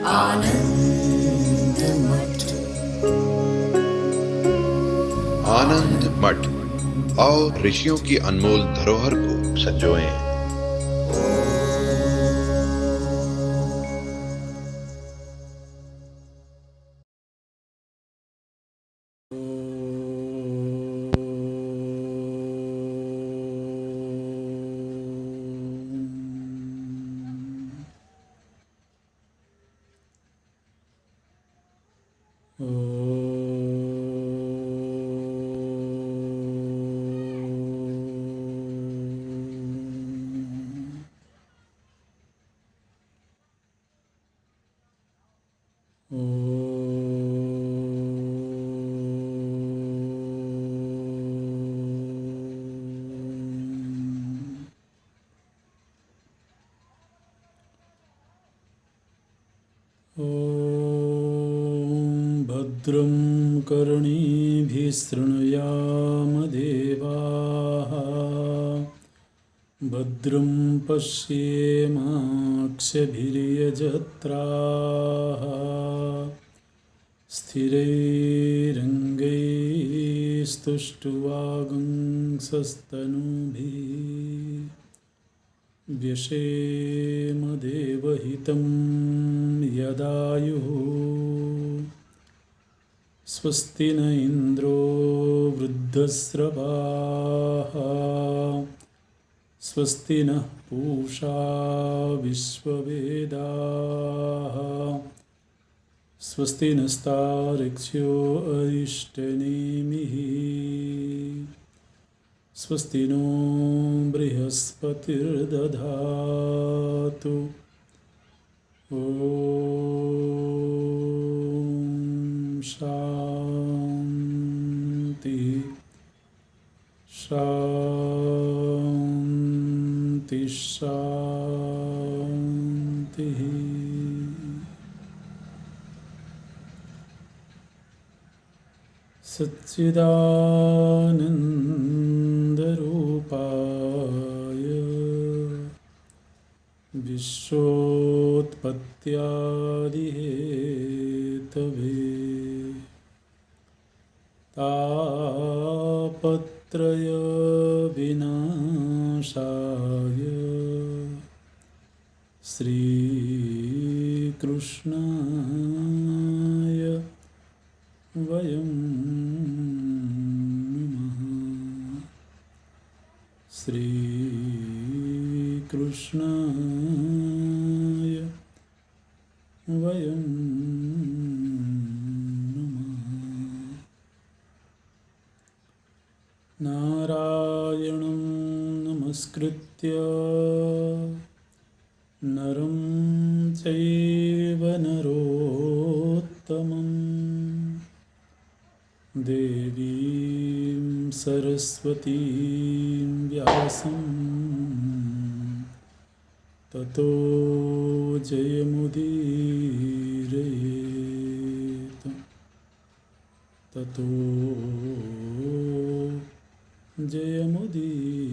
आनंद मठ। आनंद मठ और ऋषियों की अनमोल धरोहर को संजोएं। भद्रं कर्णेभिः शृणुयाम देवाः, भद्रं पश्येमाक्षभिर्यजत्राः, स्थिरैरङ्गैस्तुष्टुवागुंसस्तनूभिः व्यशेम देवहितं यदायुः। स्वस्ति न इन्द्रो वृद्धस्रवाः, स्वस्ति नः पूषा विश्ववेदाः, स्वस्ति नस्तार्क्ष्यो अरिष्टनेमिः, स्वस्ति नो बृहस्पतिर्दधातु। ॐ शान्ति शान्ति शान्तिः। सच्चिदानन्दरूपाय विश्वोत्पत्त्यादिहेतवे तापत्रयविनाशाय श्रीकृष्णाय वयं नमः। श्रीकृष्णाय वयं नमः। नारायणं नमस्कृत्य नरं चैव नरोत्तमं, देवीं सरस्वतीं व्यासं ततो जयमुदीरयेत्। ततो जयमुदीरयेत्।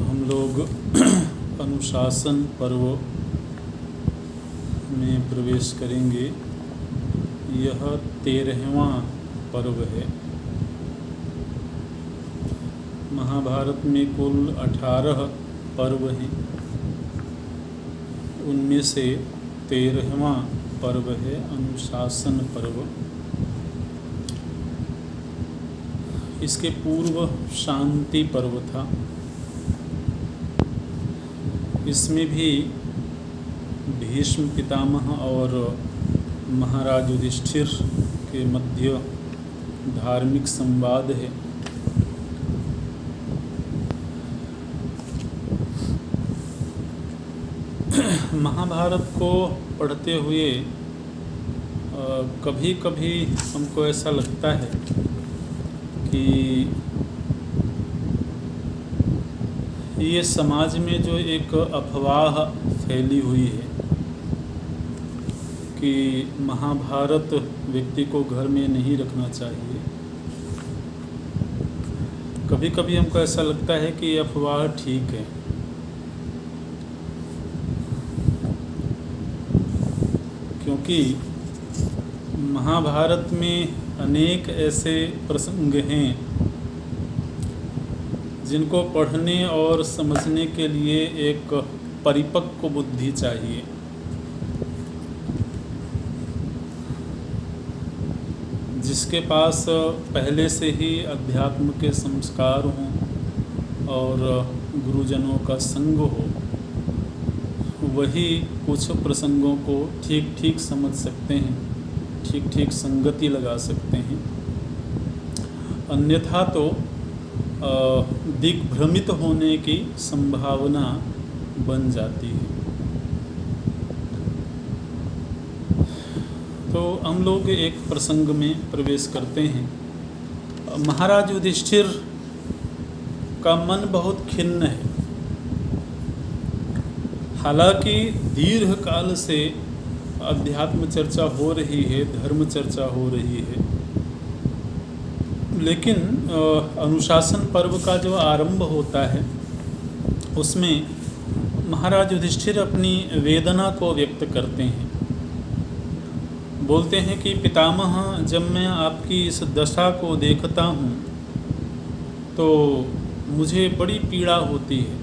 हम लोग अनुशासन पर्व में प्रवेश करेंगे। यह 13वां पर्व है। महाभारत में कुल 18 पर्व हैं, उनमें से 13वां पर्व है अनुशासन पर्व। इसके पूर्व शांति पर्व था। इसमें भी भीष्म पितामह और महाराज युधिष्ठिर के मध्य धार्मिक संवाद है। महाभारत को पढ़ते हुए कभी कभी हमको ऐसा लगता है कि ये समाज में जो एक अफवाह फैली हुई है कि महाभारत व्यक्ति को घर में नहीं रखना चाहिए, कभी कभी हमको ऐसा लगता है कि ये अफवाह ठीक है, क्योंकि महाभारत में अनेक ऐसे प्रसंग हैं जिनको पढ़ने और समझने के लिए एक परिपक्व बुद्धि चाहिए। जिसके पास पहले से ही अध्यात्म के संस्कार हों और गुरुजनों का संग हो, वही कुछ प्रसंगों को ठीक ठीक समझ सकते हैं, ठीक ठीक संगति लगा सकते हैं। अन्यथा तो दिग्भ्रमित होने की संभावना बन जाती है। तो हम लोग एक प्रसंग में प्रवेश करते हैं। महाराज युधिष्ठिर का मन बहुत खिन्न है। हालांकि दीर्घ काल से अध्यात्म चर्चा हो रही है, धर्म चर्चा हो रही है, लेकिन अनुशासन पर्व का जो आरंभ होता है उसमें महाराज युधिष्ठिर अपनी वेदना को व्यक्त करते हैं। बोलते हैं कि पितामह, जब मैं आपकी इस दशा को देखता हूँ तो मुझे बड़ी पीड़ा होती है।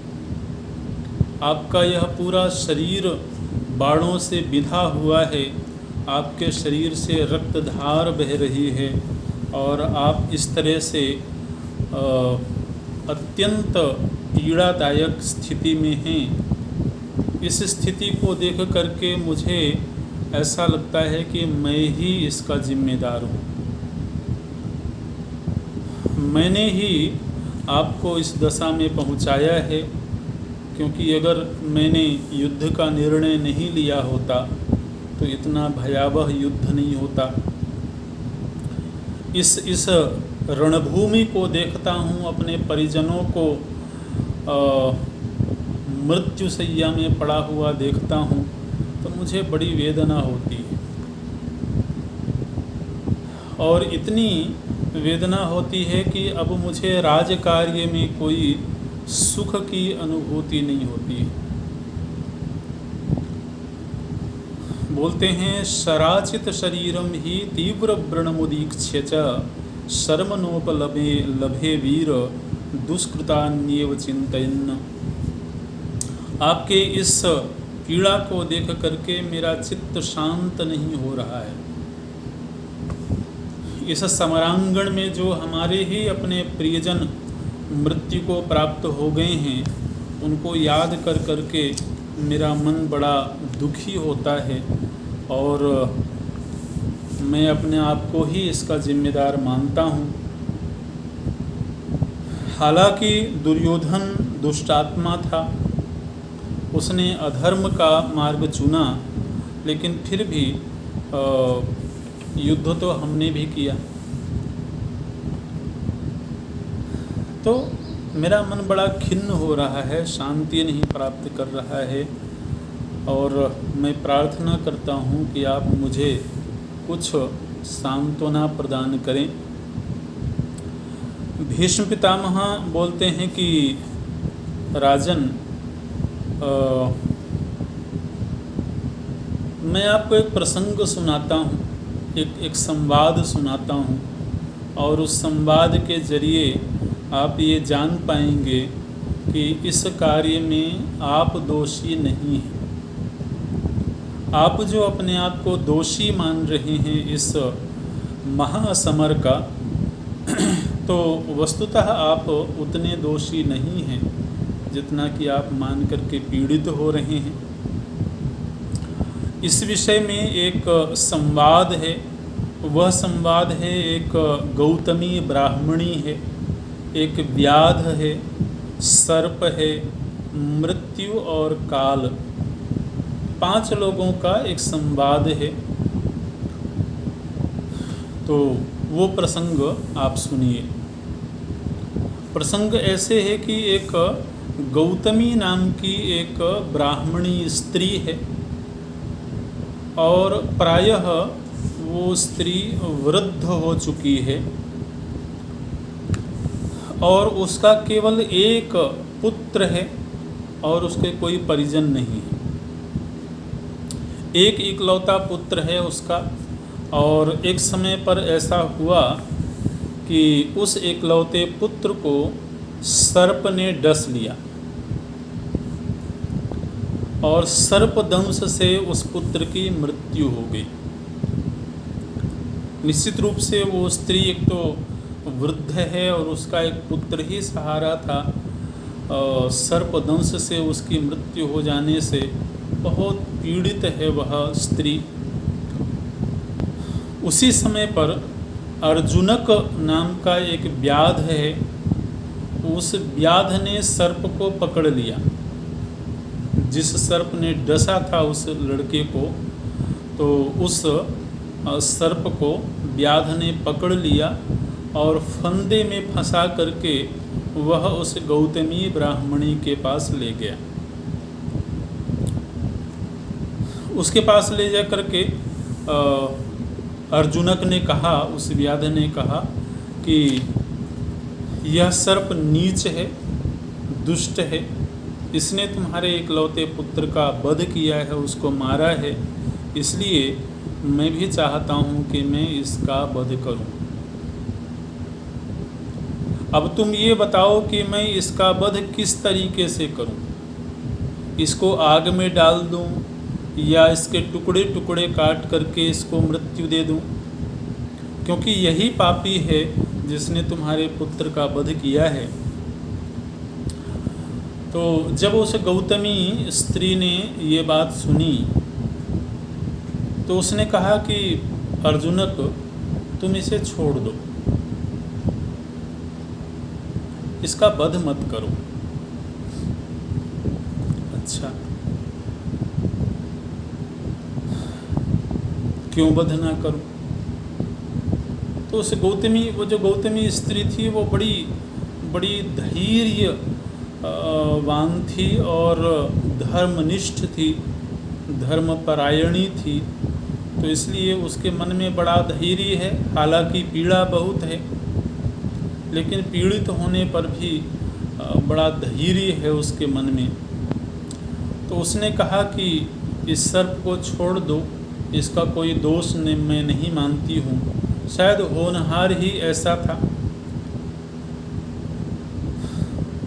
आपका यह पूरा शरीर बाणों से बिंधा हुआ है, आपके शरीर से रक्तधार बह रही है और आप इस तरह से अत्यंत पीड़ादायक स्थिति में हैं। इस स्थिति को देख करके मुझे ऐसा लगता है कि मैं ही इसका जिम्मेदार हूँ। मैंने ही आपको इस दशा में पहुँचाया है, क्योंकि अगर मैंने युद्ध का निर्णय नहीं लिया होता तो इतना भयावह युद्ध नहीं होता। इस रणभूमि को देखता हूँ, अपने परिजनों को मृत्युशैया में पड़ा हुआ देखता हूँ तो मुझे बड़ी वेदना होती है। और इतनी वेदना होती है कि अब मुझे राजकार्य में कोई सुख की अनुभूति नहीं होती है। बोलते हैं, शराचित शरीरम ही तीव्र व्रणमुदीक्ष्य च शर्मनोपलभे लभे वीर दुष्कृतान्येव चिंतयन्। आपके इस पीड़ा को देख करके मेरा चित्त शांत नहीं हो रहा है। इस समरांगण में जो हमारे ही अपने प्रियजन मृत्यु को प्राप्त हो गए हैं, उनको याद कर करके मेरा मन बड़ा दुखी होता है और मैं अपने आप को ही इसका जिम्मेदार मानता हूँ। हालांकि दुर्योधन दुष्टात्मा था, उसने अधर्म का मार्ग चुना, लेकिन फिर भी युद्ध तो हमने भी किया। तो मेरा मन बड़ा खिन्न हो रहा है, शांति नहीं प्राप्त कर रहा है और मैं प्रार्थना करता हूँ कि आप मुझे कुछ सांत्वना प्रदान करें। भीष्म पितामह बोलते हैं कि राजन, मैं आपको एक प्रसंग सुनाता हूँ, एक संवाद सुनाता हूँ और उस संवाद के जरिए आप ये जान पाएंगे कि इस कार्य में आप दोषी नहीं हैं। आप जो अपने आप को दोषी मान रहे हैं इस महासमर का, तो वस्तुतः आप उतने दोषी नहीं हैं जितना कि आप मान करके पीड़ित हो रहे हैं। इस विषय में एक संवाद है। वह संवाद है, एक गौतमी ब्राह्मणी है, एक व्याध है, सर्प है, मृत्यु और काल, 5 लोगों का एक संवाद है। तो वो प्रसंग आप सुनिए। प्रसंग ऐसे है कि एक गौतमी नाम की एक ब्राह्मणी स्त्री है और प्रायः वो स्त्री वृद्ध हो चुकी है और उसका केवल एक पुत्र है और उसके कोई परिजन नहीं है। एक इकलौता पुत्र है उसका, और एक समय पर ऐसा हुआ कि उस इकलौते पुत्र को सर्प ने डस लिया और सर्प दंश से उस पुत्र की मृत्यु हो गई। निश्चित रूप से वो स्त्री एक तो वृद्ध है और उसका एक पुत्र ही सहारा था। सर्प दंश से उसकी मृत्यु हो जाने से बहुत पीड़ित है वह स्त्री। उसी समय पर अर्जुनक नाम का एक व्याध है, उस व्याध ने सर्प को पकड़ लिया। जिस सर्प ने डसा था उस लड़के को, तो उस सर्प को व्याध ने पकड़ लिया और फंदे में फंसा करके वह उस गौतमी ब्राह्मणी के पास ले गया। उसके पास ले जा करके अर्जुनक ने कहा, उस व्याध ने कहा कि यह सर्प नीच है, दुष्ट है, इसने तुम्हारे इकलौते पुत्र का वध किया है, उसको मारा है, इसलिए मैं भी चाहता हूँ कि मैं इसका वध करूँ। अब तुम ये बताओ कि मैं इसका वध किस तरीके से करूं? इसको आग में डाल दूं या इसके टुकड़े टुकड़े काट करके इसको मृत्यु दे दूं? क्योंकि यही पापी है जिसने तुम्हारे पुत्र का वध किया है। तो जब उस गौतमी स्त्री ने ये बात सुनी तो उसने कहा कि अर्जुनक, तुम इसे छोड़ दो, इसका वध मत करो। अच्छा, क्यों वध ना करो? तो उस गौतमी, वो जो गौतमी स्त्री थी वो बड़ी धैर्यवान थी और धर्मनिष्ठ थी, धर्मपरायणी थी। तो इसलिए उसके मन में बड़ा धैर्य है। हालांकि पीड़ा बहुत है, लेकिन पीड़ित होने पर भी बड़ा धैर्य है उसके मन में। तो उसने कहा कि इस सर्प को छोड़ दो, इसका कोई दोष मैं नहीं मानती हूँ, शायद होनहार ही ऐसा था,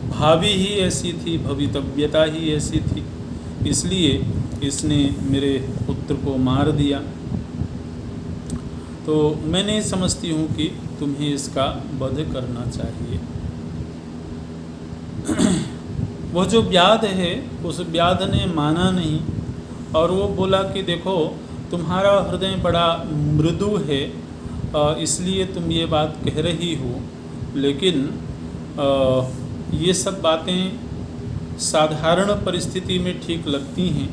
भावी ही ऐसी थी, भवितव्यता ही ऐसी थी, इसलिए इसने मेरे पुत्र को मार दिया। तो मैं नहीं समझती हूँ कि तुम्हें इसका वध करना चाहिए। वो जो व्याध है, उस व्याध ने माना नहीं और वो बोला कि देखो, तुम्हारा हृदय बड़ा मृदु है, इसलिए तुम ये बात कह रही हो, लेकिन ये सब बातें साधारण परिस्थिति में ठीक लगती हैं।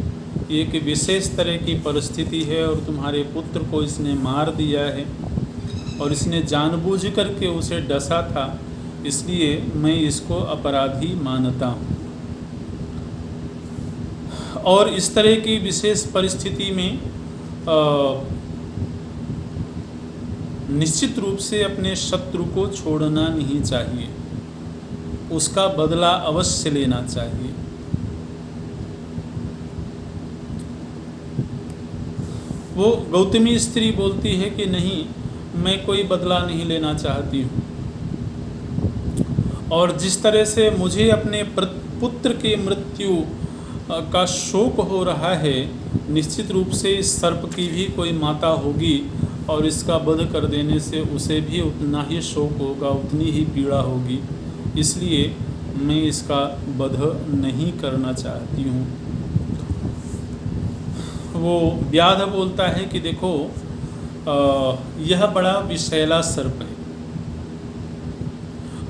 ये एक विशेष तरह की परिस्थिति है और तुम्हारे पुत्र को इसने मार दिया है और इसने जानबूझ करके उसे डसा था, इसलिए मैं इसको अपराधी मानता हूँ। और इस तरह की विशेष परिस्थिति में निश्चित रूप से अपने शत्रु को छोड़ना नहीं चाहिए, उसका बदला अवश्य लेना चाहिए। वो गौतमी स्त्री बोलती है कि नहीं, मैं कोई बदला नहीं लेना चाहती हूँ, और जिस तरह से मुझे अपने पुत्र की मृत्यु का शोक हो रहा है, निश्चित रूप से इस सर्प की भी कोई माता होगी और इसका वध कर देने से उसे भी उतना ही शोक होगा, उतनी ही पीड़ा होगी, इसलिए मैं इसका वध नहीं करना चाहती हूँ। वो व्याध बोलता है कि देखो, यह बड़ा विषैला सर्प है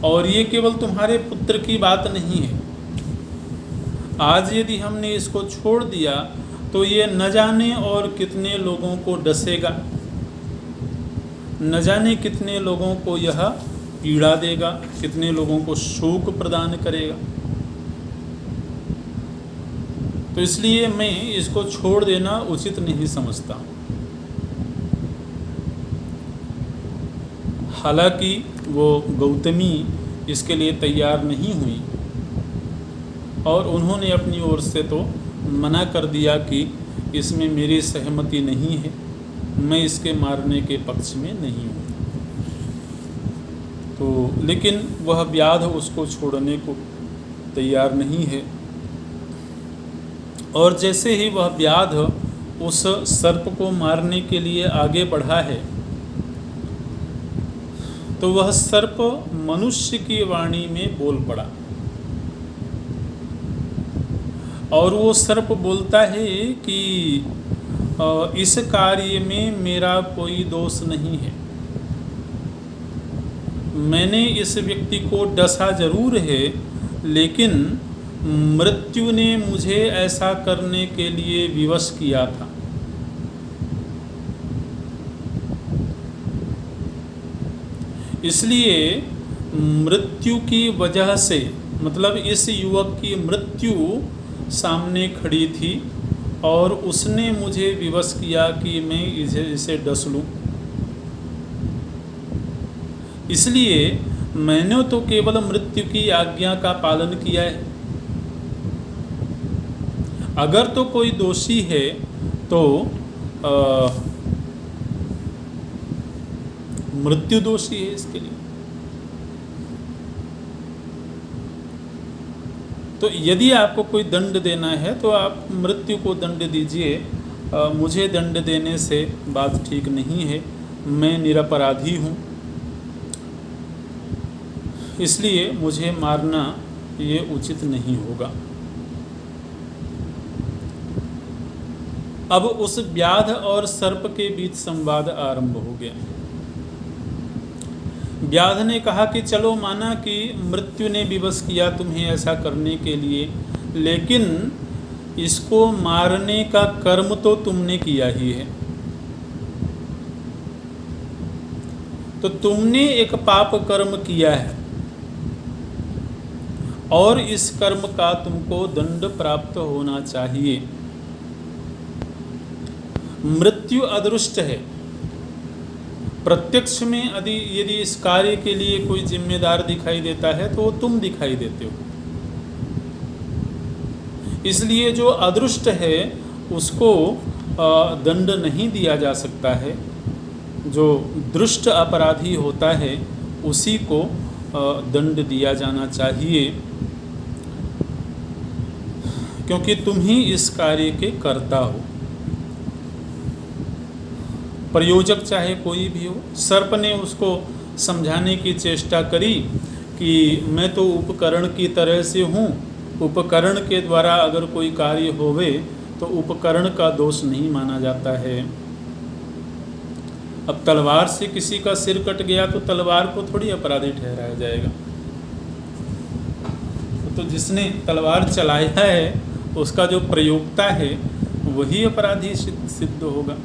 और ये केवल तुम्हारे पुत्र की बात नहीं है। आज यदि हमने इसको छोड़ दिया तो ये न जाने और कितने लोगों को डसेगा, न जाने कितने लोगों को यह पीड़ा देगा, कितने लोगों को शोक प्रदान करेगा। तो इसलिए मैं इसको छोड़ देना उचित नहीं समझता। हालांकि वो गौतमी इसके लिए तैयार नहीं हुई और उन्होंने अपनी ओर से तो मना कर दिया कि इसमें मेरी सहमति नहीं है, मैं इसके मारने के पक्ष में नहीं हूँ। तो लेकिन वह व्याध उसको छोड़ने को तैयार नहीं है। और जैसे ही वह व्याध उस सर्प को मारने के लिए आगे बढ़ा है, तो वह सर्प मनुष्य की वाणी में बोल पड़ा और वो सर्प बोलता है कि इस कार्य में मेरा कोई दोष नहीं है। मैंने इस व्यक्ति को डसा जरूर है, लेकिन मृत्यु ने मुझे ऐसा करने के लिए विवश किया था। इसलिए मृत्यु की वजह से, मतलब इस युवक की मृत्यु सामने खड़ी थी और उसने मुझे विवश किया कि मैं इसे डस लूं। इसलिए मैंने तो केवल मृत्यु की आज्ञा का पालन किया है। अगर तो कोई दोषी है तो मृत्यु दोषी है इसके लिए। तो यदि आपको कोई दंड देना है तो आप मृत्यु को दंड दीजिए। मुझे दंड देने से बात ठीक नहीं है, मैं निरपराधी हूँ, इसलिए मुझे मारना ये उचित नहीं होगा। अब उस व्याध और सर्प के बीच संवाद आरंभ हो गया। व्याध ने कहा कि चलो, माना कि मृत्यु ने विवश किया तुम्हें ऐसा करने के लिए, लेकिन इसको मारने का कर्म तो तुमने किया ही है। तो तुमने एक पाप कर्म किया है और इस कर्म का तुमको दंड प्राप्त होना चाहिए। मृत्यु अदृष्ट है। प्रत्यक्ष में यदि इस कार्य के लिए कोई जिम्मेदार दिखाई देता है तो तुम दिखाई देते हो। इसलिए जो अदृष्ट है उसको दंड नहीं दिया जा सकता है। जो दृष्ट अपराधी होता है उसी को दंड दिया जाना चाहिए, क्योंकि तुम ही इस कार्य के कर्ता हो। प्रयोजक चाहे कोई भी हो। सर्प ने उसको समझाने की चेष्टा करी कि मैं तो उपकरण की तरह से हूँ, उपकरण के द्वारा अगर कोई कार्य होवे तो उपकरण का दोष नहीं माना जाता है। अब तलवार से किसी का सिर कट गया तो तलवार को थोड़ी अपराधी ठहराया जाएगा। तो जिसने तलवार चलाया है उसका जो प्रयोक्ता है वही अपराधी सिद्ध होगा।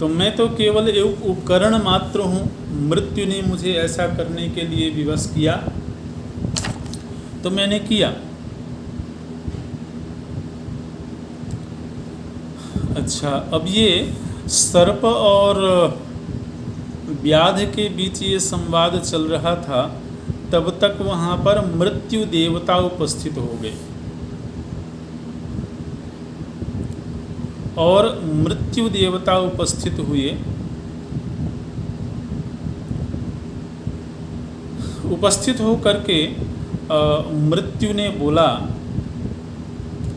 तो मैं तो केवल एक उपकरण मात्र हूँ। मृत्यु ने मुझे ऐसा करने के लिए विवश किया तो मैंने किया। अच्छा, अब ये सर्प और व्याध के बीच ये संवाद चल रहा था, तब तक वहाँ पर मृत्यु देवता उपस्थित हो गए और मृत्यु देवता उपस्थित हुए। उपस्थित होकर के मृत्यु ने बोला,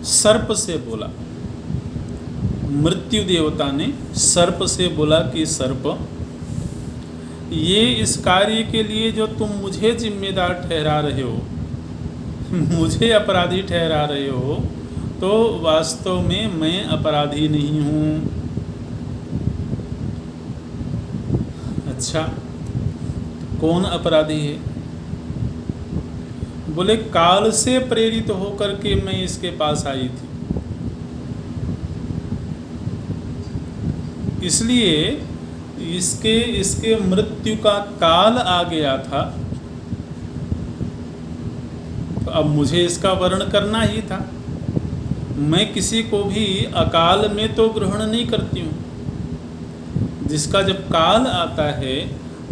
सर्प से बोला, मृत्यु देवता ने सर्प से बोला कि सर्प, ये इस कार्य के लिए जो तुम मुझे जिम्मेदार ठहरा रहे हो, मुझे अपराधी ठहरा रहे हो, तो वास्तव में मैं अपराधी नहीं हूँ। अच्छा, कौन अपराधी है? बोले, काल से प्रेरित होकर के मैं इसके पास आई थी, इसलिए इसके मृत्यु का काल आ गया था। तो अब मुझे इसका वर्ण करना ही था। मैं किसी को भी अकाल में तो ग्रहण नहीं करती हूँ। जिसका जब काल आता है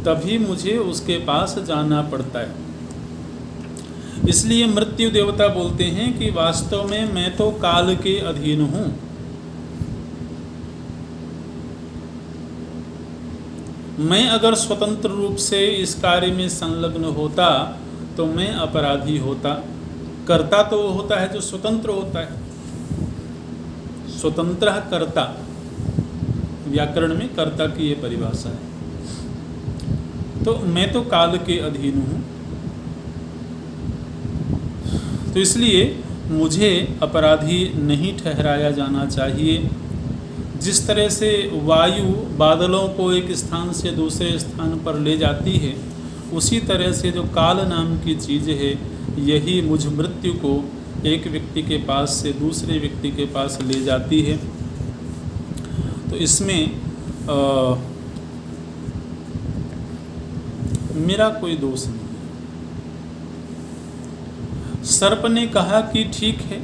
तभी मुझे उसके पास जाना पड़ता है। इसलिए मृत्यु देवता बोलते हैं कि वास्तव में मैं तो काल के अधीन हूँ। मैं अगर स्वतंत्र रूप से इस कार्य में संलग्न होता तो मैं अपराधी होता। कर्ता तो वो होता है जो स्वतंत्र होता है, स्वतंत्र कर्ता। व्याकरण में कर्ता की ये परिभाषा है। तो मैं तो काल के अधीन हूँ, तो इसलिए मुझे अपराधी नहीं ठहराया जाना चाहिए। जिस तरह से वायु बादलों को एक स्थान से दूसरे स्थान पर ले जाती है, उसी तरह से जो काल नाम की चीज़ है, यही मुझ मृत्यु को एक व्यक्ति के पास से दूसरे व्यक्ति के पास ले जाती है। तो इसमें मेरा कोई दोष नहीं है। सर्प ने कहा कि ठीक है,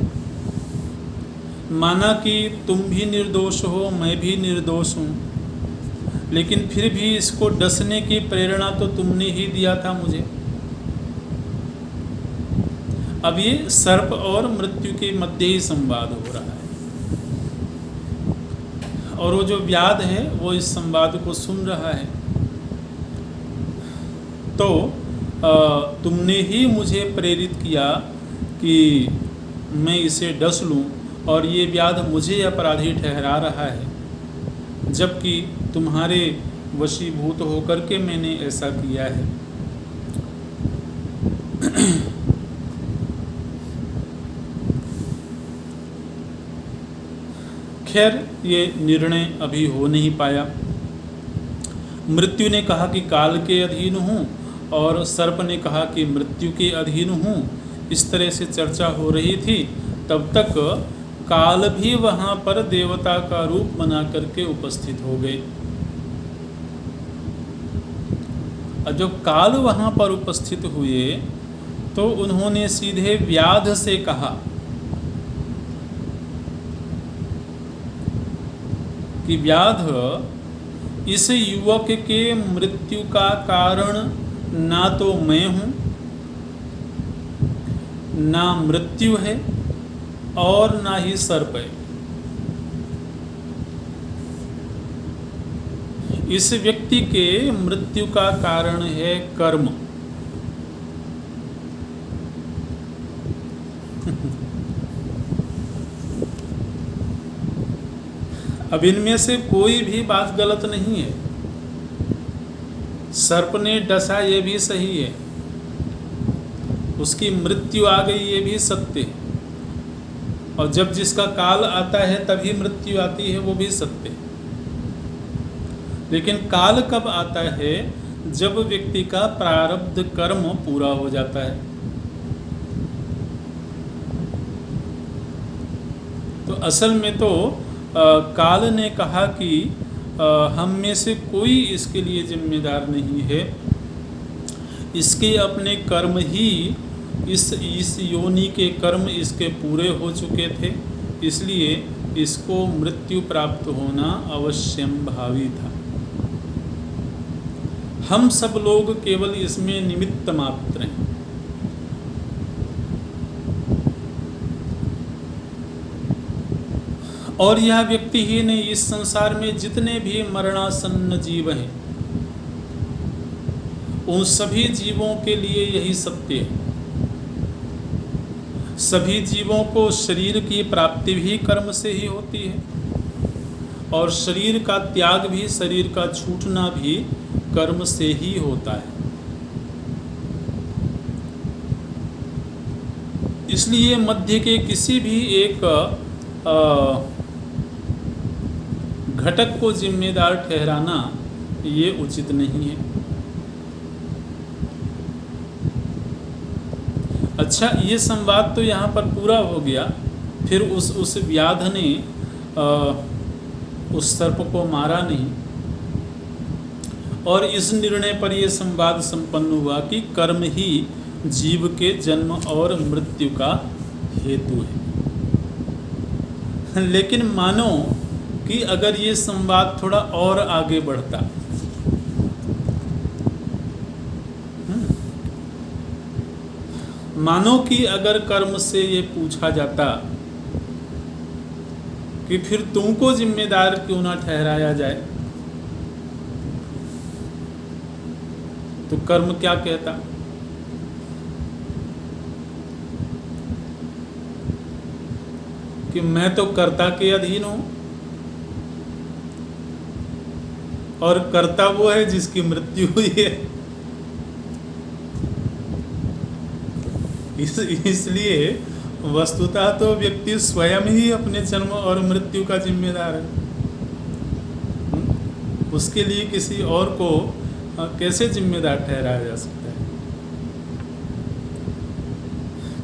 माना कि तुम भी निर्दोष हो, मैं भी निर्दोष हूँ, लेकिन फिर भी इसको डसने की प्रेरणा तो तुमने ही दिया था मुझे। अब ये सर्प और मृत्यु के मध्य ही संवाद हो रहा है, और वो जो व्याध है वो इस संवाद को सुन रहा है। तो तुमने ही मुझे प्रेरित किया कि मैं इसे डस लूं, और ये व्याध मुझे अपराधी ठहरा रहा है, जबकि तुम्हारे वशीभूत होकर के मैंने ऐसा किया है। खैर, ये निर्णय अभी हो नहीं पाया। मृत्यु ने कहा कि काल के अधीन हूँ, और सर्प ने कहा कि मृत्यु के अधीन हूँ। इस तरह से चर्चा हो रही थी। तब तक काल भी वहाँ पर देवता का रूप बना करके उपस्थित हो गए। और जब काल वहाँ पर उपस्थित हुए तो उन्होंने सीधे व्याध से कहा कि व्याध, इस युवक के मृत्यु का कारण ना तो मैं हूँ, ना मृत्यु है, और ना ही सर्प है। इस व्यक्ति के मृत्यु का कारण है कर्म। अब इनमें से कोई भी बात गलत नहीं है। सर्प ने डसा, ये भी सही है। उसकी मृत्यु आ गई, ये भी सत्य है। और जब जिसका काल आता है तभी मृत्यु आती है, वो भी सत्य है। लेकिन काल कब आता है? जब व्यक्ति का प्रारब्ध कर्म पूरा हो जाता है। तो असल में तो काल ने कहा कि हम में से कोई इसके लिए जिम्मेदार नहीं है। इसके अपने कर्म ही, इस योनि के कर्म इसके पूरे हो चुके थे, इसलिए इसको मृत्यु प्राप्त होना अवश्यम भावी था। हम सब लोग केवल इसमें निमित्त मात्र हैं। और यह व्यक्ति ही नहीं, इस संसार में जितने भी मरणासन्न जीव हैं, उन सभी जीवों के लिए यही सत्य है। सभी जीवों को शरीर की प्राप्ति भी कर्म से ही होती है, और शरीर का त्याग भी, शरीर का छूटना भी कर्म से ही होता है। इसलिए मध्य के किसी भी एक घटक को जिम्मेदार ठहराना ये उचित नहीं है। अच्छा, ये संवाद तो यहाँ पर पूरा हो गया। फिर उस व्याध ने उस सर्प को मारा नहीं, और इस निर्णय पर यह संवाद संपन्न हुआ कि कर्म ही जीव के जन्म और मृत्यु का हेतु है। लेकिन मानो कि अगर ये संवाद थोड़ा और आगे बढ़ता, मानो कि अगर कर्म से ये पूछा जाता कि फिर तुमको जिम्मेदार क्यों ना ठहराया जाए, तो कर्म क्या कहता? कि मैं तो कर्ता के अधीन हूं, और कर्ता वो है जिसकी मृत्यु हुई है। इसलिए वस्तुतः तो व्यक्ति स्वयं ही अपने जन्म और मृत्यु का जिम्मेदार है। उसके लिए किसी और को कैसे जिम्मेदार ठहराया जा सकता है?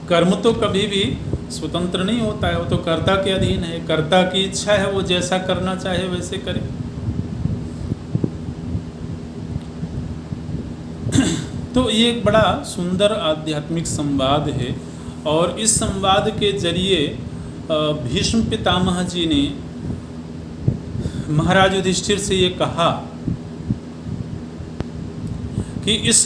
कर्म तो कभी भी स्वतंत्र नहीं होता है, वो तो कर्ता के अधीन है। कर्ता की इच्छा है, वो जैसा करना चाहे वैसे करे। तो ये एक बड़ा सुंदर आध्यात्मिक संवाद है, और इस संवाद के जरिए भीष्म पितामह जी ने महाराज युधिष्ठिर से ये कहा कि इस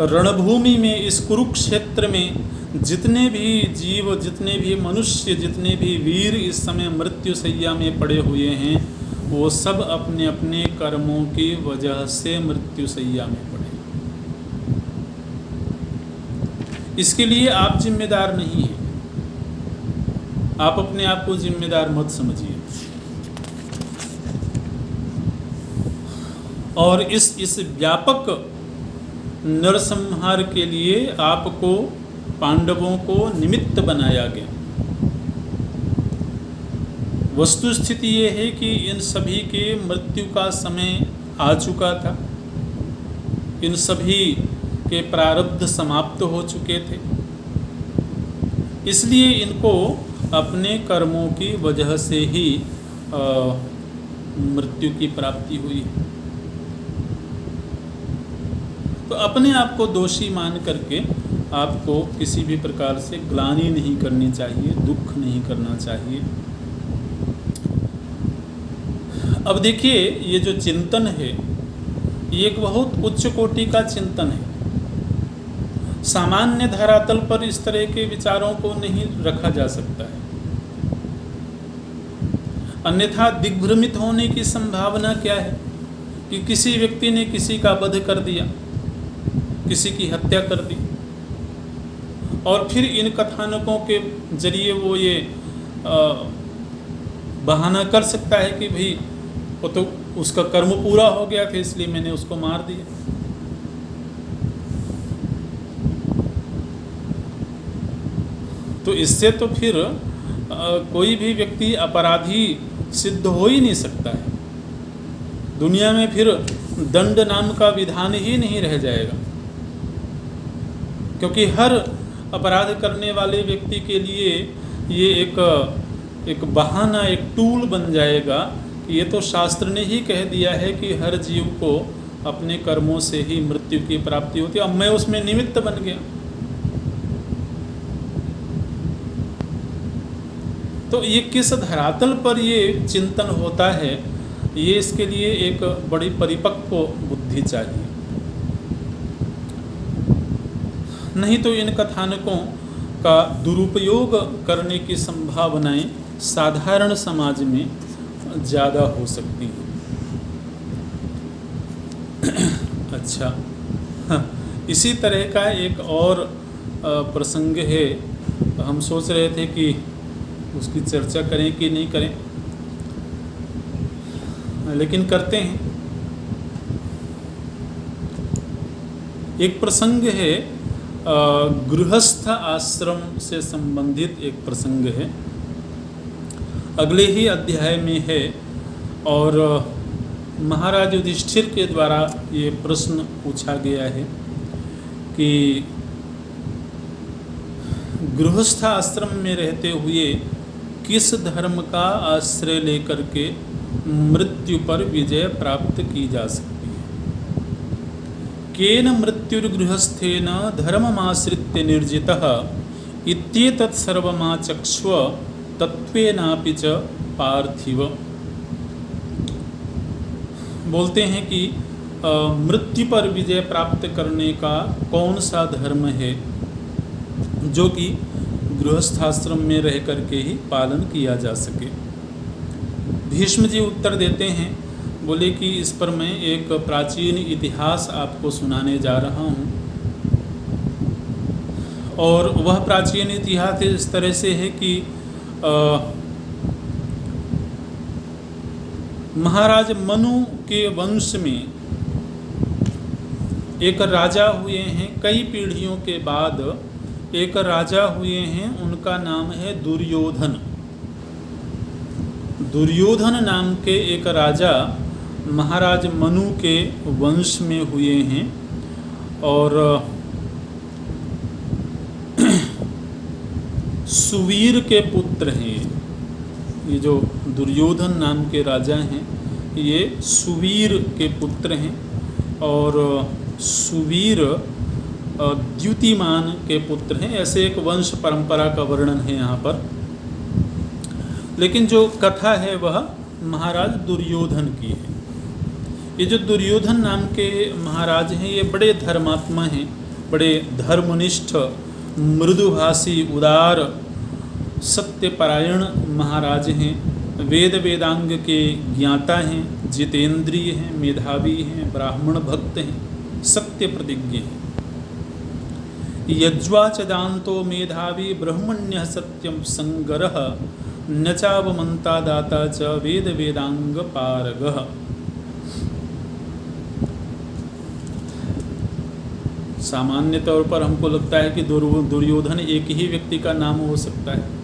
रणभूमि में, इस कुरुक्षेत्र में जितने भी जीव, जितने भी मनुष्य, जितने भी वीर इस समय मृत्यु शैया में पड़े हुए हैं, वो सब अपने अपने कर्मों की वजह से मृत्यु शैया में पड़े। इसके लिए आप जिम्मेदार नहीं हैं। आप अपने आप को जिम्मेदार मत समझिए। और इस व्यापक नरसंहार के लिए आपको, पांडवों को निमित्त बनाया गया। वस्तु स्थिति ये है कि इन सभी के मृत्यु का समय आ चुका था। इन सभी के प्रारब्ध समाप्त हो चुके थे। इसलिए इनको अपने कर्मों की वजह से ही मृत्यु की प्राप्ति हुई है। तो अपने आप को दोषी मान करके आपको किसी भी प्रकार से ग्लानि नहीं करनी चाहिए, दुख नहीं करना चाहिए। अब देखिए, ये जो चिंतन है, ये एक बहुत उच्च कोटि का चिंतन है। सामान्य धरातल पर इस तरह के विचारों को नहीं रखा जा सकता है, अन्यथा दिग्भ्रमित होने की संभावना क्या है कि किसी व्यक्ति ने किसी का वध कर दिया, किसी की हत्या कर दी, और फिर इन कथानकों के जरिए वो ये बहाना कर सकता है कि भाई वो तो उसका कर्म पूरा हो गया था, इसलिए मैंने उसको मार दिया। तो इससे तो फिर कोई भी व्यक्ति अपराधी सिद्ध हो ही नहीं सकता है। दुनिया में फिर दंड नाम का विधान ही नहीं रह जाएगा, क्योंकि हर अपराध करने वाले व्यक्ति के लिए ये एक बहाना, एक टूल बन जाएगा कि ये तो शास्त्र ने ही कह दिया है कि हर जीव को अपने कर्मों से ही मृत्यु की प्राप्ति होती है, अब मैं उसमें निमित्त बन गया। तो ये किस धरातल पर ये चिंतन होता है, ये इसके लिए एक बड़ी परिपक्व बुद्धि चाहिए। नहीं तो इन कथानकों का दुरुपयोग करने की संभावनाएं साधारण समाज में ज़्यादा हो सकती हैं। अच्छा, इसी तरह का एक और प्रसंग है। हम सोच रहे थे कि उसकी चर्चा करें कि नहीं करें, लेकिन करते हैं। एक प्रसंग है, गृहस्थ आश्रम से संबंधित एक प्रसंग है, अगले ही अध्याय में है। और महाराज युधिष्ठिर के द्वारा ये प्रश्न पूछा गया है कि गृहस्थ आश्रम में रहते हुए किस धर्म का आश्रय लेकर के मृत्यु पर विजय प्राप्त की जा सकती है। केन मृत्युर्गृहस्थेन धर्ममाश्रित्य निर्जितः इत्येतत् सर्वमाचक्ष्व तत्वेनापि च पार्थिव। बोलते हैं कि मृत्यु पर विजय प्राप्त करने का कौन सा धर्म है जो कि गृहस्थाश्रम में रह करके ही पालन किया जा सके। भीष्म जी उत्तर देते हैं, बोले कि इस पर मैं एक प्राचीन इतिहास आपको सुनाने जा रहा हूँ। और वह प्राचीन इतिहास इस तरह से है कि महाराज मनु के वंश में एक राजा हुए हैं। कई पीढ़ियों के बाद एक राजा हुए हैं, उनका नाम है दुर्योधन। दुर्योधन नाम के एक राजा महाराज मनु के वंश में हुए हैं। और सुवीर के पुत्र हैं। ये जो दुर्योधन नाम के राजा हैं, ये सुवीर के पुत्र हैं। और सुवीर द्युतिमान के पुत्र हैं। ऐसे एक वंश परंपरा का वर्णन है यहाँ पर। लेकिन जो कथा है वह महाराज दुर्योधन की है। ये जो दुर्योधन नाम के महाराज हैं, ये बड़े धर्मात्मा हैं, बड़े धर्मनिष्ठ, मृदुभाषी, उदार, सत्यपरायण महाराज हैं। वेद वेदांग के ज्ञाता हैं, जितेंद्रिय हैं, मेधावी हैं, ब्राह्मण भक्त हैं, सत्य प्रतिज्ञ हैं। यज्वा च दान्तो मेधावी ब्रह्मण्य सत्यम संगरः न चावमन्ता दाता च वेद वेदांग पारगः। सामान्य तौर पर हमको लगता है कि दुर्योधन एक ही व्यक्ति का नाम हो सकता है।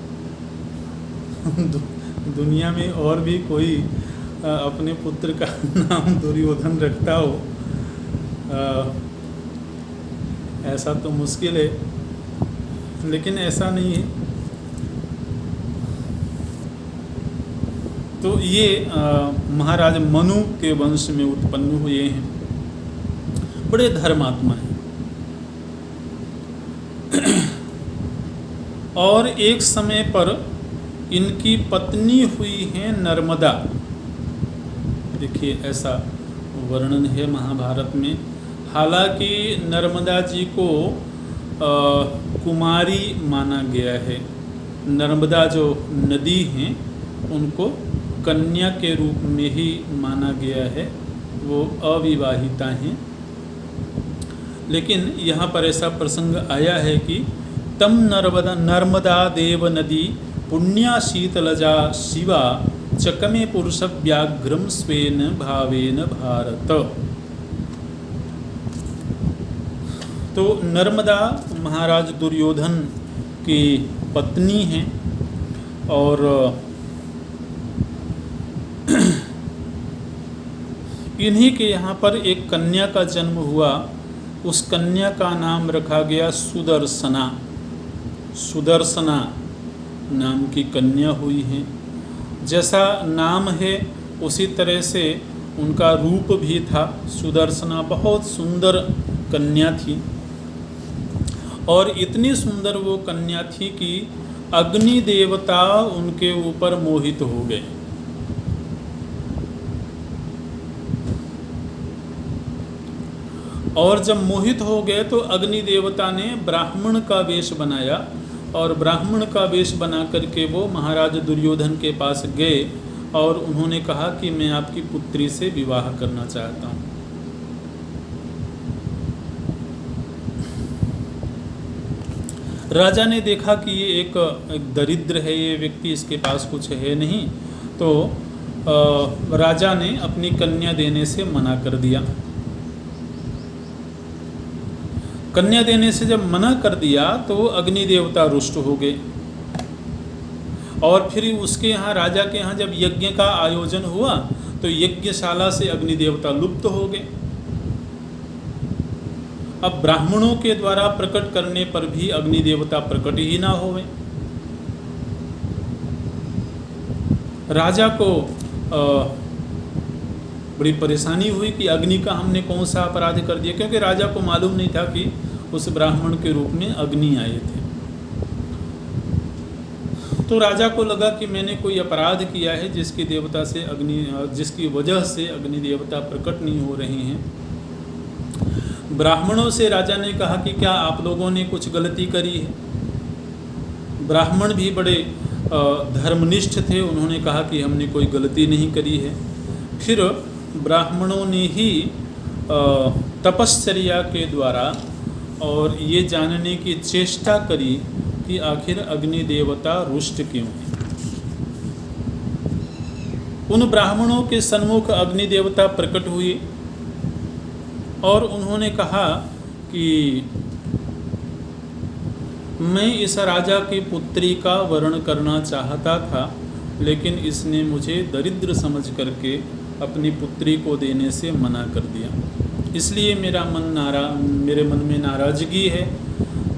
दुनिया में और भी कोई अपने पुत्र का नाम दुर्योधन रखता हो, ऐसा तो मुश्किल है, लेकिन ऐसा नहीं है। तो ये महाराज मनु के वंश में उत्पन्न हुए हैं, बड़े धर्मात्मा हैं। और एक समय पर इनकी पत्नी हुई है नर्मदा। देखिए, ऐसा वर्णन है महाभारत में। हालांकि नर्मदा जी को कुमारी माना गया है। नर्मदा जो नदी हैं उनको कन्या के रूप में ही माना गया है, वो अविवाहिता हैं। लेकिन यहाँ पर ऐसा प्रसंग आया है कि तम नर्मदा देव नदी पुण्या शीतलजा शिवा चकमे पुरुष व्याघ्रम स्वेन भावेन भारत। तो नर्मदा महाराज दुर्योधन की पत्नी हैं। और इन्हीं के यहाँ पर एक कन्या का जन्म हुआ। उस कन्या का नाम रखा गया सुदर्शना। सुदर्शना नाम की कन्या हुई हैं। जैसा नाम है उसी तरह से उनका रूप भी था। सुदर्शना बहुत सुंदर कन्या थी। और इतनी सुंदर वो कन्या थी कि अग्नि देवता उनके ऊपर मोहित हो गए। और जब मोहित हो गए तो अग्नि देवता ने ब्राह्मण का वेश बनाया। और ब्राह्मण का वेश बना करके वो महाराज दुर्योधन के पास गए और उन्होंने कहा कि मैं आपकी पुत्री से विवाह करना चाहता हूँ। राजा ने देखा कि ये एक दरिद्र है, ये व्यक्ति, इसके पास कुछ है नहीं, तो राजा ने अपनी कन्या देने से मना कर दिया। कन्या देने से जब मना कर दिया तो अग्नि देवता रुष्ट हो गए। और फिर उसके यहाँ, राजा के यहाँ जब यज्ञ का आयोजन हुआ तो यज्ञशाला से अग्नि देवता लुप्त हो गए। अब ब्राह्मणों के द्वारा प्रकट करने पर भी अग्नि देवता प्रकट ही ना होवे। राजा को बड़ी परेशानी हुई कि अग्नि का हमने कौन सा अपराध कर दिया, क्योंकि राजा को मालूम नहीं था कि उस ब्राह्मण के रूप में अग्नि आए थे। तो राजा को लगा कि मैंने कोई अपराध किया है जिसकी वजह से अग्नि देवता प्रकट नहीं हो रहे हैं। ब्राह्मणों से राजा ने कहा कि क्या आप लोगों ने कुछ गलती करी है? ब्राह्मण भी बड़े धर्मनिष्ठ थे, उन्होंने कहा कि हमने कोई गलती नहीं करी है। फिर ब्राह्मणों ने ही तपश्चर्या के द्वारा और ये जानने की चेष्टा करी कि आखिर अग्नि देवता रुष्ट क्यों है। उन ब्राह्मणों के सन्मुख अग्नि देवता प्रकट हुए और उन्होंने कहा कि मैं इस राजा की पुत्री का वर्ण करना चाहता था, लेकिन इसने मुझे दरिद्र समझ करके अपनी पुत्री को देने से मना कर दिया, इसलिए मेरे मन में नाराज़गी है,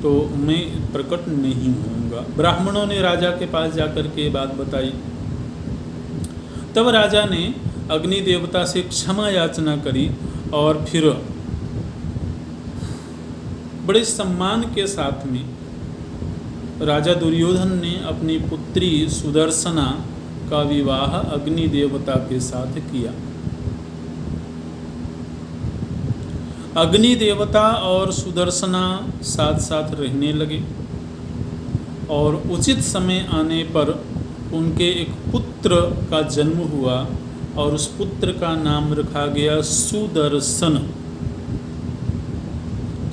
तो मैं प्रकट नहीं होऊंगा। ब्राह्मणों ने राजा के पास जाकर के बात बताई। तब राजा ने अग्नि देवता से क्षमा याचना करी और फिर बड़े सम्मान के साथ में राजा दुर्योधन ने अपनी पुत्री सुदर्शना का विवाह अग्नि देवता के साथ किया। अग्नि देवता और सुदर्शना साथ साथ रहने लगे और उचित समय आने पर उनके एक पुत्र का जन्म हुआ और उस पुत्र का नाम रखा गया सुदर्शन।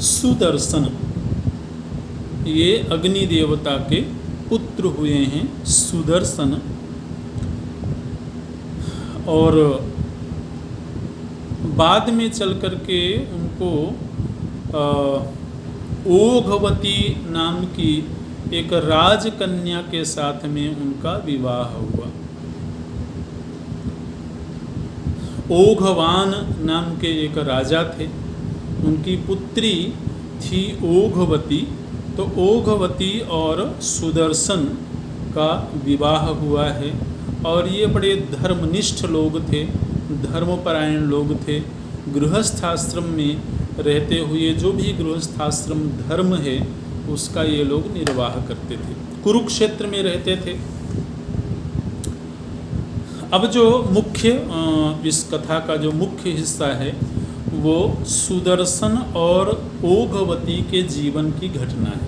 सुदर्शन ये अग्नि देवता के पुत्र हुए हैं, सुदर्शन। और बाद में चल कर के उनको ओघवती नाम की एक राजकन्या के साथ में उनका विवाह हुआ। ओघवान नाम के एक राजा थे, उनकी पुत्री थी ओघवती। तो ओघवती और सुदर्शन का विवाह हुआ है और ये बड़े धर्मनिष्ठ लोग थे, धर्मपरायण लोग थे। गृहस्थाश्रम में रहते हुए जो भी गृहस्थाश्रम धर्म है उसका ये लोग निर्वाह करते थे, कुरुक्षेत्र में रहते थे। अब जो मुख्य इस कथा का जो मुख्य हिस्सा है वो सुदर्शन और ओघवती के जीवन की घटना है।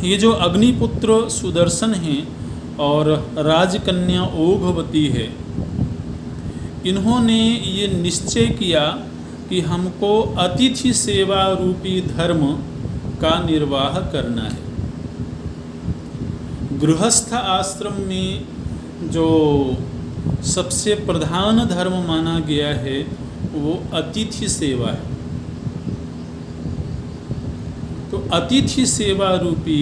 ये जो अग्निपुत्र सुदर्शन हैं और राजकन्या ओघवती है, इन्होंने ये निश्चय किया कि हमको अतिथि सेवा रूपी धर्म का निर्वाह करना है। गृहस्थ आश्रम में जो सबसे प्रधान धर्म माना गया है वो अतिथि सेवा है। तो अतिथि सेवा रूपी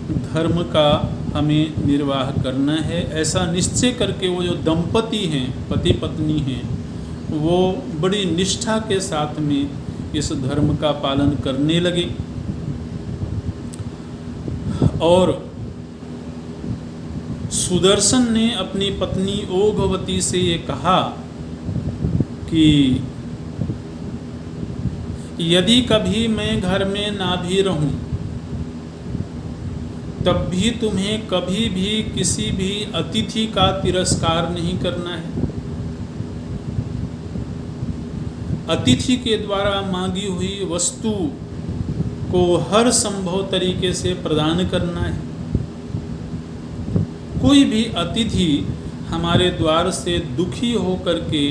धर्म का हमें निर्वाह करना है, ऐसा निश्चय करके वो जो दंपति हैं, पति पत्नी हैं, वो बड़ी निष्ठा के साथ में इस धर्म का पालन करने लगे। और सुदर्शन ने अपनी पत्नी ओघवती से ये कहा कि यदि कभी मैं घर में ना भी रहूं, तब भी तुम्हें कभी भी किसी भी अतिथि का तिरस्कार नहीं करना है। अतिथि के द्वारा मांगी हुई वस्तु को हर संभव तरीके से प्रदान करना है। कोई भी अतिथि हमारे द्वार से दुखी होकर के,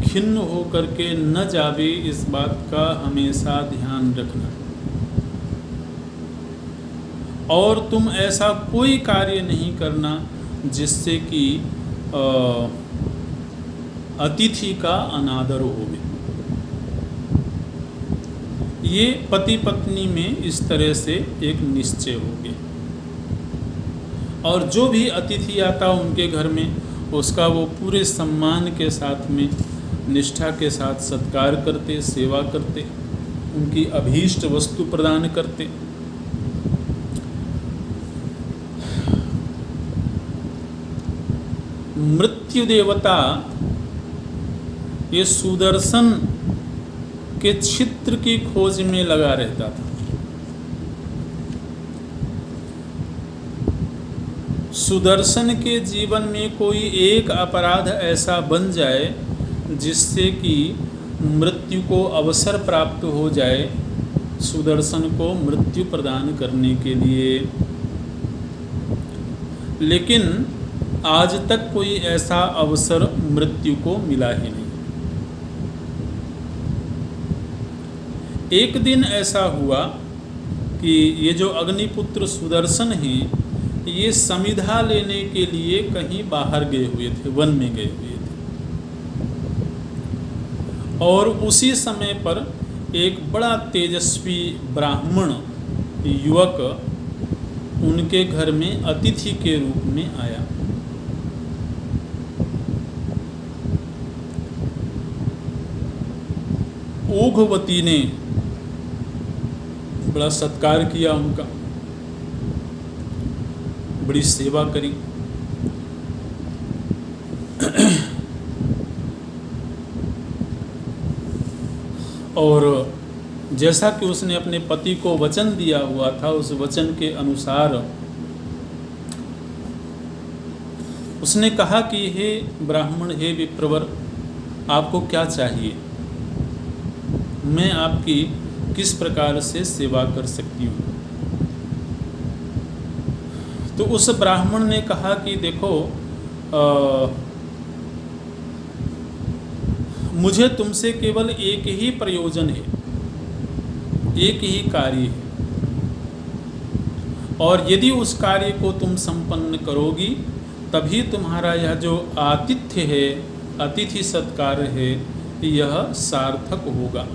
खिन्न होकर के न जावे, इस बात का हमेशा ध्यान रखना। और तुम ऐसा कोई कार्य नहीं करना जिससे कि अतिथि का अनादर होवे। ये पति पत्नी में इस तरह से एक निश्चय हो गया। और जो भी अतिथि आता उनके घर में, उसका वो पूरे सम्मान के साथ में, निष्ठा के साथ सत्कार करते, सेवा करते, उनकी अभीष्ट वस्तु प्रदान करते। मृत्यु देवता ये सुदर्शन के छित्र की खोज में लगा रहता था। सुदर्शन के जीवन में कोई एक अपराध ऐसा बन जाए जिससे कि मृत्यु को अवसर प्राप्त हो जाए, सुदर्शन को मृत्यु प्रदान करने के लिए, लेकिन आज तक कोई ऐसा अवसर मृत्यु को मिला ही नहीं। एक दिन ऐसा हुआ कि ये जो अग्निपुत्र सुदर्शन हैं, ये समिधा लेने के लिए कहीं बाहर गए हुए थे, वन में गए हुए थे, और उसी समय पर एक बड़ा तेजस्वी ब्राह्मण युवक उनके घर में अतिथि के रूप में आया। ओघवती ने बड़ा सत्कार किया उनका, बड़ी सेवा करी। और जैसा कि उसने अपने पति को वचन दिया हुआ था, उस वचन के अनुसार उसने कहा कि हे ब्राह्मण, हे विप्रवर, आपको क्या चाहिए, मैं आपकी किस प्रकार से सेवा कर सकती हूँ। तो उस ब्राह्मण ने कहा कि देखो, मुझे तुमसे केवल एक ही प्रयोजन है, एक ही कार्य है, और यदि उस कार्य को तुम संपन्न करोगी तभी तुम्हारा यह जो आतिथ्य है, अतिथि सत्कार है, यह सार्थक होगा।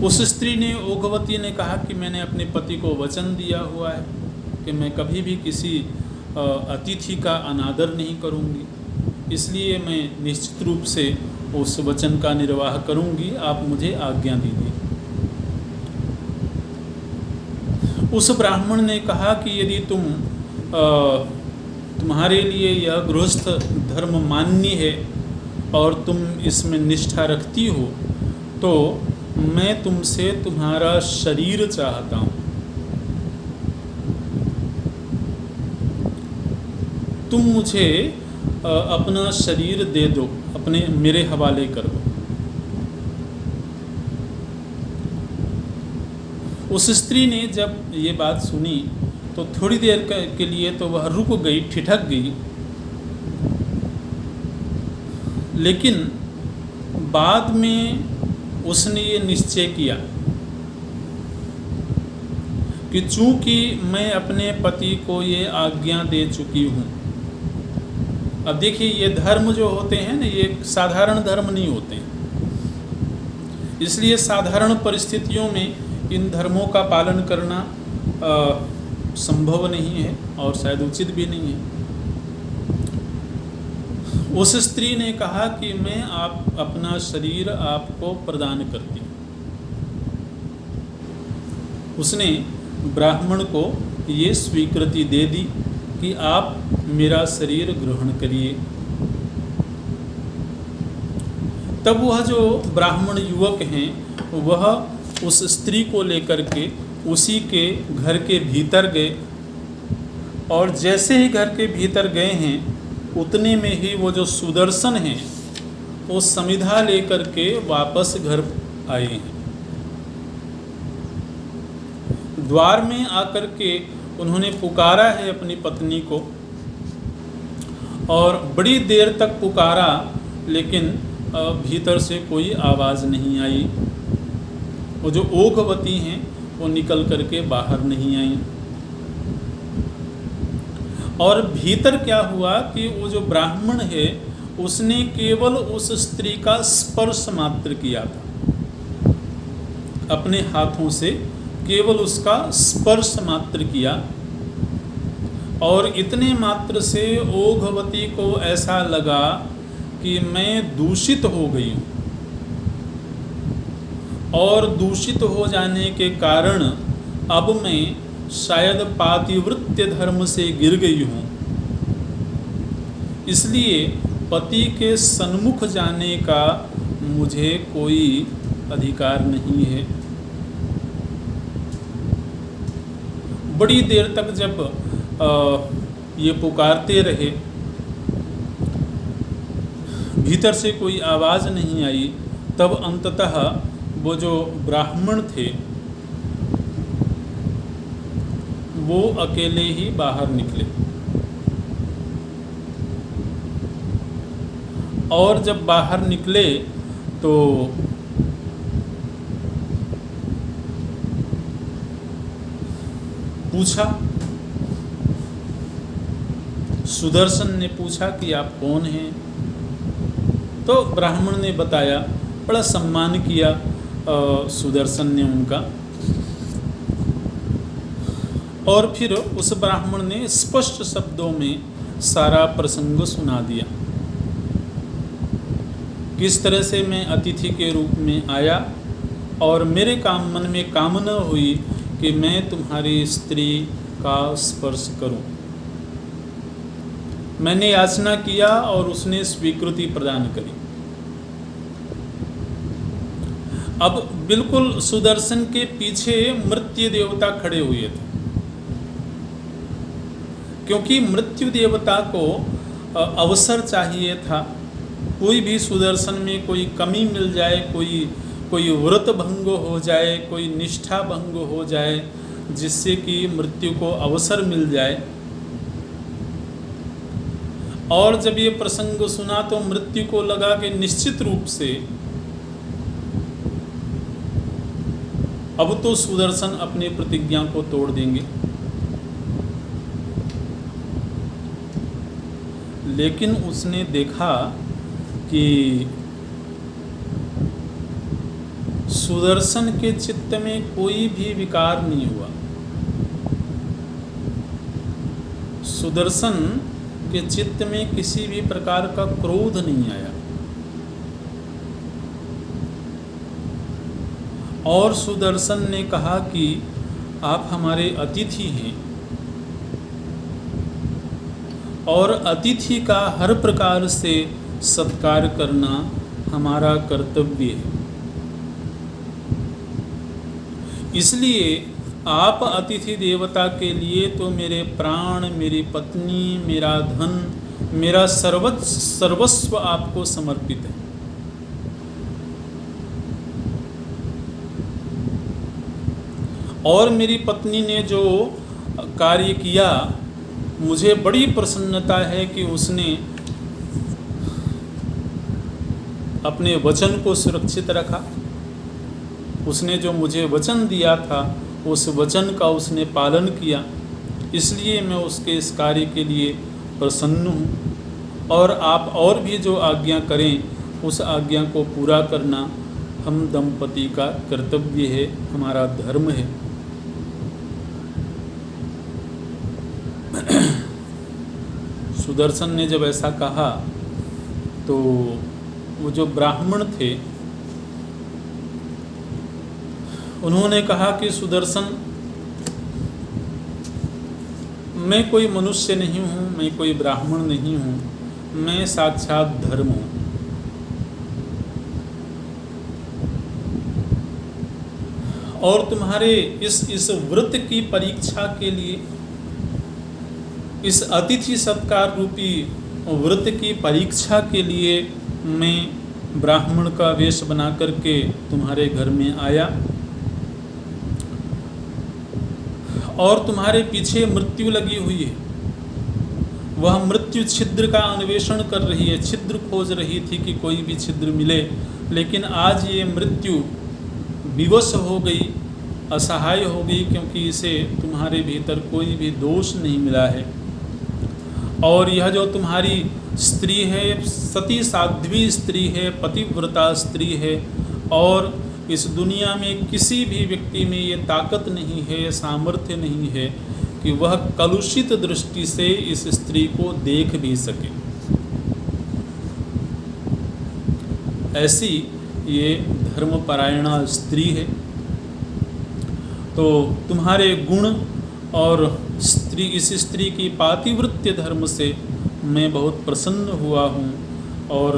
उस स्त्री ने, ओघवती ने कहा कि मैंने अपने पति को वचन दिया हुआ है कि मैं कभी भी किसी अतिथि का अनादर नहीं करूंगी, इसलिए मैं निश्चित रूप से उस वचन का निर्वाह करूंगी, आप मुझे आज्ञा दीजिए। उस ब्राह्मण ने कहा कि यदि तुम्हारे लिए यह गृहस्थ धर्म मान्य है और तुम इसमें निष्ठा रखती हो, तो मैं तुमसे तुम्हारा शरीर चाहता हूँ। तुम मुझे अपना शरीर दे दो, मेरे हवाले कर दो। उस स्त्री ने जब ये बात सुनी तो थोड़ी देर के लिए तो वह रुक गई, ठिठक गई, लेकिन बाद में उसने ये निश्चय किया कि चूंकि मैं अपने पति को ये आज्ञा दे चुकी हूँ। अब देखिए, ये धर्म जो होते हैं ना, ये साधारण धर्म नहीं होते हैं, इसलिए साधारण परिस्थितियों में इन धर्मों का पालन करना संभव नहीं है और शायद उचित भी नहीं है। उस स्त्री ने कहा कि मैं अपना शरीर आपको प्रदान करती हूँ। उसने ब्राह्मण को ये स्वीकृति दे दी कि आप मेरा शरीर ग्रहण करिए। तब वह जो ब्राह्मण युवक हैं, वह उस स्त्री को लेकर के उसी के घर के भीतर गए, और जैसे ही घर के भीतर गए हैं उतने में ही वो जो सुदर्शन हैं वो समिधा लेकर के वापस घर आए हैं। द्वार में आकर के उन्होंने पुकारा है अपनी पत्नी को, और बड़ी देर तक पुकारा, लेकिन भीतर से कोई आवाज़ नहीं आई। वो जो ओघवती हैं वो निकल करके बाहर नहीं आई। और भीतर क्या हुआ कि वो जो ब्राह्मण है उसने केवल उस स्त्री का स्पर्श मात्र किया था, अपने हाथों से केवल उसका स्पर्श मात्र किया, और इतने मात्र से ओघवती को ऐसा लगा कि मैं दूषित हो गई हूँ, और दूषित हो जाने के कारण अब मैं शायद पातिव्रत्य धर्म से गिर गई हूँ, इसलिए पति के सन्मुख जाने का मुझे कोई अधिकार नहीं है। बड़ी देर तक जब ये पुकारते रहे, भीतर से कोई आवाज़ नहीं आई। तब अंततः वो जो ब्राह्मण थे वो अकेले ही बाहर निकले, और जब बाहर निकले तो पूछा, सुदर्शन ने पूछा कि आप कौन हैं? तो ब्राह्मण ने बताया, बड़ा सम्मान किया सुदर्शन ने उनका। और फिर उस ब्राह्मण ने स्पष्ट शब्दों में सारा प्रसंग सुना दिया, किस तरह से मैं अतिथि के रूप में आया और मेरे मन में कामना हुई कि मैं तुम्हारी स्त्री का स्पर्श करूं। मैंने याचना किया और उसने स्वीकृति प्रदान करी। अब बिल्कुल सुदर्शन के पीछे मृत्यु देवता खड़े हुए थे, क्योंकि मृत्यु देवता को अवसर चाहिए था। कोई भी सुदर्शन में कोई कमी मिल जाए, कोई व्रत भंग हो जाए, कोई निष्ठा भंग हो जाए, जिससे कि मृत्यु को अवसर मिल जाए। और जब ये प्रसंग सुना तो मृत्यु को लगा कि निश्चित रूप से अब तो सुदर्शन अपनी प्रतिज्ञा को तोड़ देंगे। लेकिन उसने देखा कि सुदर्शन के चित्त में कोई भी विकार नहीं हुआ। सुदर्शन के चित्त में किसी भी प्रकार का क्रोध नहीं आया, और सुदर्शन ने कहा कि आप हमारे अतिथि हैं और अतिथि का हर प्रकार से सत्कार करना हमारा कर्तव्य है। इसलिए आप अतिथि देवता के लिए तो मेरे प्राण, मेरी पत्नी, मेरा धन, मेरा सर्वस्व आपको समर्पित है। और मेरी पत्नी ने जो कार्य किया, मुझे बड़ी प्रसन्नता है कि उसने अपने वचन को सुरक्षित रखा। उसने जो मुझे वचन दिया था उस वचन का उसने पालन किया, इसलिए मैं उसके इस कार्य के लिए प्रसन्न हूँ। और आप और भी जो आज्ञा करें उस आज्ञा को पूरा करना हम दंपति का कर्तव्य है, हमारा धर्म है। सुदर्शन ने जब ऐसा कहा तो वो जो ब्राह्मण थे उन्होंने कहा कि सुदर्शन, मैं कोई मनुष्य नहीं हूँ, मैं कोई ब्राह्मण नहीं हूँ, मैं साक्षात धर्म हूँ। और तुम्हारे इस व्रत की परीक्षा के लिए, इस अतिथि सत्कार रूपी व्रत की परीक्षा के लिए मैं ब्राह्मण का वेश बना करके तुम्हारे घर में आया, और तुम्हारे पीछे मृत्यु लगी हुई है। वह मृत्यु छिद्र का अन्वेषण कर रही है, छिद्र खोज रही थी कि कोई भी छिद्र मिले, लेकिन आज ये मृत्यु विवश हो गई, असहाय हो गई, क्योंकि इसे तुम्हारे भीतर कोई भी दोष नहीं मिला है। और यह जो तुम्हारी स्त्री है, सती साध्वी स्त्री है, पतिव्रता स्त्री है, और इस दुनिया में किसी भी व्यक्ति में ये ताकत नहीं है, सामर्थ्य नहीं है कि वह कलुषित दृष्टि से इस स्त्री को देख भी सके। ऐसी ये धर्मपरायणा स्त्री है। तो तुम्हारे गुण और इस स्त्री की पातिव्रत्य धर्म से मैं बहुत प्रसन्न हुआ हूँ, और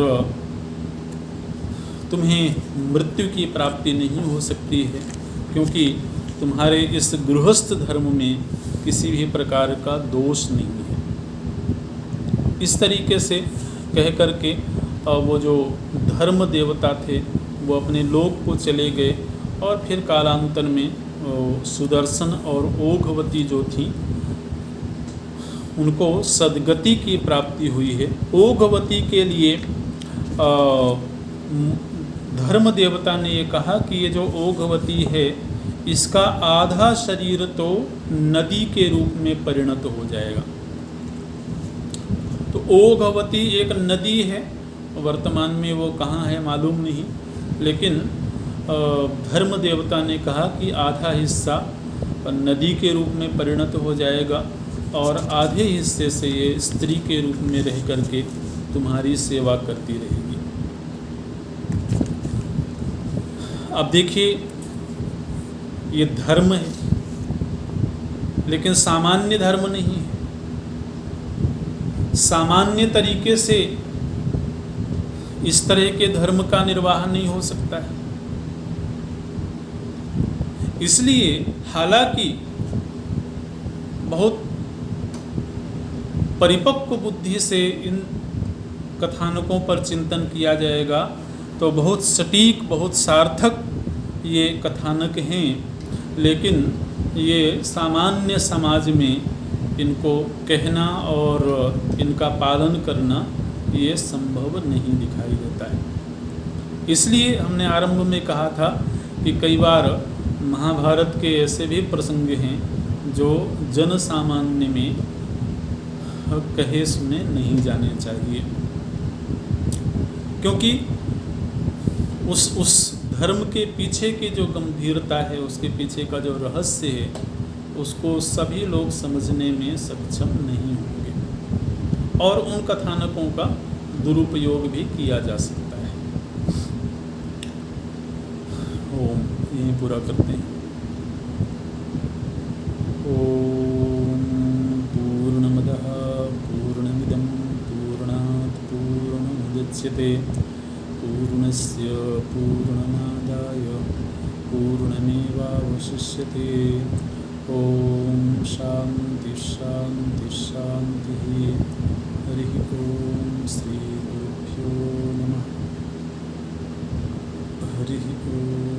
तुम्हें मृत्यु की प्राप्ति नहीं हो सकती है, क्योंकि तुम्हारे इस गृहस्थ धर्म में किसी भी प्रकार का दोष नहीं है। इस तरीके से कह करके वो जो धर्म देवता थे वो अपने लोक को चले गए और फिर कालांतर में सुदर्शन और ओघवती जो थी उनको सद्गति की प्राप्ति हुई है। ओघवती के लिए धर्म देवता ने ये कहा कि ये जो ओघवती है इसका आधा शरीर तो नदी के रूप में परिणत हो जाएगा। तो ओघवती एक नदी है, वर्तमान में वो कहाँ है मालूम नहीं, लेकिन धर्म देवता ने कहा कि आधा हिस्सा नदी के रूप में परिणत हो जाएगा और आधे हिस्से से ये स्त्री के रूप में रह करके तुम्हारी सेवा करती रहेगी। अब देखिए ये धर्म है लेकिन सामान्य धर्म नहीं है। सामान्य तरीके से इस तरह के धर्म का निर्वाह नहीं हो सकता है। इसलिए हालांकि बहुत परिपक्व बुद्धि से इन कथानकों पर चिंतन किया जाएगा तो बहुत सटीक, बहुत सार्थक ये कथानक हैं, लेकिन ये सामान्य समाज में इनको कहना और इनका पालन करना ये संभव नहीं दिखाई देता है। इसलिए हमने आरंभ में कहा था कि कई बार महाभारत के ऐसे भी प्रसंग हैं जो जन सामान्य में कहे सुने नहीं जाने चाहिए, क्योंकि उस धर्म के पीछे की जो गंभीरता है, उसके पीछे का जो रहस्य है, उसको सभी लोग समझने में सक्षम नहीं होंगे और उन कथानकों का दुरुपयोग भी किया जा सकता है। ओम, यहीं पूरा करते हैं। ओम पूर्णमदः पूर्णमिदं पूर्णात् पूर्णमुदच्यते पूर्णस्य पूर्णमादाय पूर्णमेवावशिष्यते। ओम शांति शांति शांति। हरि ओम श्री गुरुभ्यो नमः। हरि ओम।